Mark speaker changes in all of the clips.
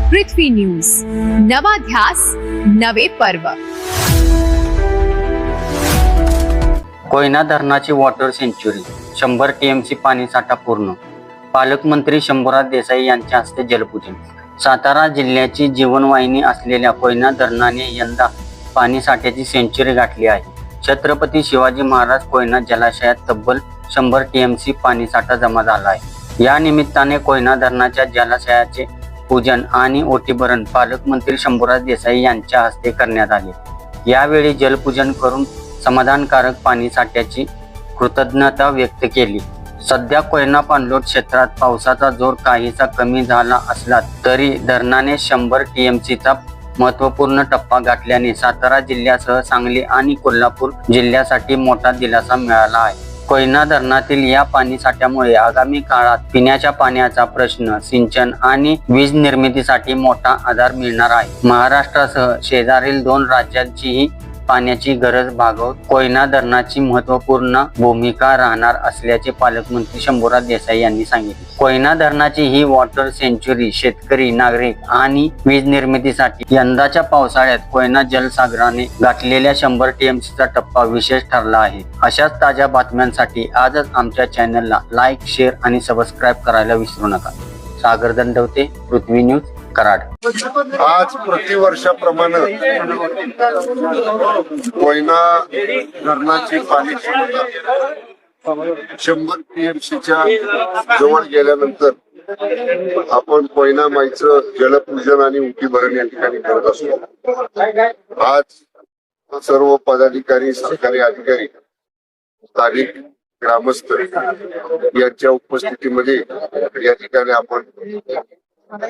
Speaker 1: पृथ्वी news, नवा ध्यास नवे पर्व।
Speaker 2: कोयना धरणाची वॉटर सेंच्युरी, 100 टीएमसी पाणीसाठा पूर्ण। पालकमंत्री शंभूराज देसाई यांच्या हस्ते जलपूजन। सातारा जिल्ह्याची जीवनवाहिनी असलेल्या कोयना धरणाने यंदा पाणीसाठ्याची सेंच्युरी गाठली आहे। छत्रपती शिवाजी महाराज कोयना जलाशयात तब्बल 100 टीएमसी पाणीसाठा जमा झाला आहे। या निमित्ताने कोयना धरणाच्या जलाशयाचे पूजन आणि ओटीभरण पालकमंत्री शंभूराज देसाई यांच्या हस्ते करण्यात आले। यावेळी जलपूजन करून समाधानकारक पाणीसाठ्याची कृतज्ञता व्यक्त केली। सध्या कोयना पाणलोट क्षेत्रात पावसाचा जोर काहीसा कमी झाला असला तरी धरणाने 100 टीएमसीचा महत्त्वपूर्ण टप्पा गाठल्याने सातारा जिल्ह्यासह सांगली आणि कोल्हापूर जिल्ह्यासाठी मोठा दिलासा मिळाला आहे। कोयना धरणातील या पाणीसाठ्यामुळे आगामी काळात पिण्याच्या पाण्याचा प्रश्न, सिंचन आणि वीज निर्मितीसाठी मोठा आधार मिळणार आहे। महाराष्ट्रासह शेजारील 2 राज्यांचीही पाण्याची गरज भागवत कोयना धरणाची महत्त्वपूर्ण भूमिका राहणार असल्याचे पालकमंत्री शंभूराज देसाई यांनी सांगितले। कोयना धरणाची ही वॉटर सेंच्युरी शेतकरी, नागरिक आणि वीज निर्मितीसाठी यंदाच्या पावसाळ्यात कोयना जलसागराने गाठलेल्या 100 टीएमसीचा टप्पा विशेष ठरला आहे। अशाच ताज्या बातम्यांसाठी आजच आमच्या चॅनलला लाईक, शेअर आणि सबस्क्राईब करायला विसरू नका। सागर दंडवते, पृथ्वी न्यूज, कराड।
Speaker 3: आज प्रतिवर्षाप्रमाणे कोयना धरणाची पाणी 100 टीएमसीच्या जवळ गेल्यानंतर आपण कोयना माईचं जलपूजन आणि उटीभरण या ठिकाणी करत असतो। आज सर्व पदाधिकारी, सरकारी अधिकारी, स्थानिक ग्रामस्थ यांच्या उपस्थितीमध्ये या ठिकाणी आपण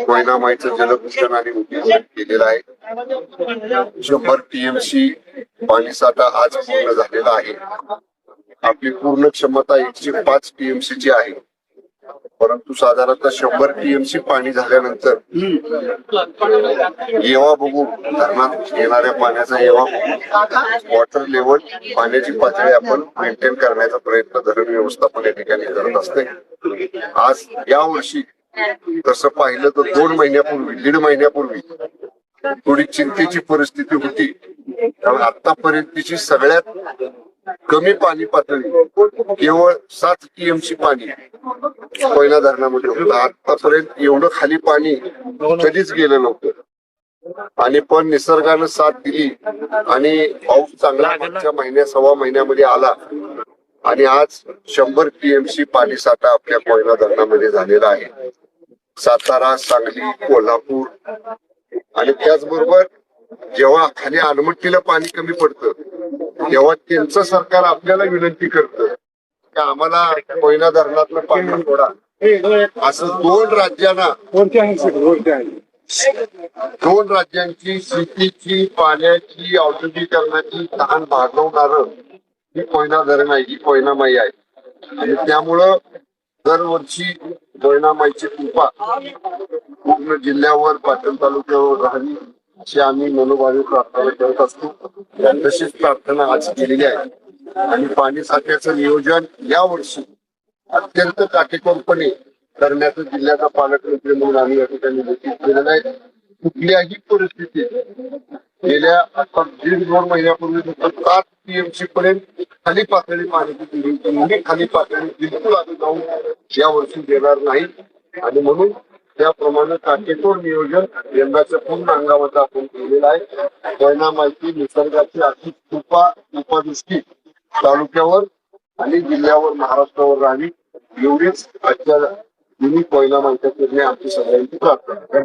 Speaker 3: कोयना माईचं जलपूजन आणि उटीभरण केलेलं आहे। 100 टीएमसी पाणीसाठा आज पूर्ण झालेला आहे। आपली पूर्ण क्षमता 105 टीएमसी ची आहे, परंतु साधारणतः 100 टीएमसी पाणी झाल्यानंतर येवा बघू धरणात येणाऱ्या पाण्याचा येवा वॉटर लेवल, पाण्याची पातळी आपण मेंटेन करण्याचा प्रयत्न धरण व्यवस्थापन या ठिकाणी करत असते। आज या वर्षी तसं पाहिलं तर 2 महिन्यापूर्वी, 1.5 महिन्यापूर्वी थोडी चिंतेची परिस्थिती होती, कारण आतापर्यंतची सगळ्यात कमी पाणी पातळी केवळ 7 टीएमसी पाणी कोयना धरणामध्ये होतं। आतापर्यंत एवढं खाली पाणी कधीच गेलं नव्हतं आणि पण निसर्गानं साथ दिली आणि पाऊस चांगला मागच्या महिन्या 1.25 महिन्यामध्ये आला आणि आज 100 टीएमसी पाणी साठा आपल्या कोयना धरणामध्ये झालेला आहे। सातारा, सांगली, कोल्हापूर आणि त्याचबरोबर जेव्हा खाली आलमट्टीला पाणी कमी पडतं तेव्हा त्यांचं सरकार आपल्याला विनंती करतं की आम्हाला कोयना धरणातलं पाणी सोडा, असं 2 राज्यांना 2 राज्यांची शेतीची, पाण्याची, औद्योगिकरणाची तहान भागवणार ही कोयना धरण आहे, ही कोयना माई आहे। आणि त्यामुळं दरवर्षी कोयना माईची कृपा पूर्ण जिल्ह्यावर, पाटण तालुक्यावर राहावी अशी आम्ही मनोभावे प्रार्थना करत असतो। तशीच प्रार्थना आज केलेली आहे आणि पाणी साठ्याचं नियोजन या वर्षी अत्यंत काटेकोरपणे करण्याचं जिल्ह्याचा पालकमंत्री म्हणून आम्ही या ठिकाणी निश्चित केलेलं आहे। कुठल्याही परिस्थितीत गेल्या 1.5-2 महिन्यापूर्वी 7 टीएमसी पर्यंत खाली पातळी पाण्याची खाली पातळी बिलकुल आम्ही जाऊन या वर्षी देणार नाही आणि म्हणून त्याप्रमाणे काटेकोर नियोजन यंदाच्या पूर्ण हंगामाचं आपण केलेलं आहे। कोयना माहिती निसर्गाची आर्थिक कृपा उपदृष्टी तालुक्यावर आणि जिल्ह्यावर, महाराष्ट्रावर राहावी एवढीच आजच्या दिनी कोयना माहिती करणे आमची सगळ्यांची प्रार्थना आहे।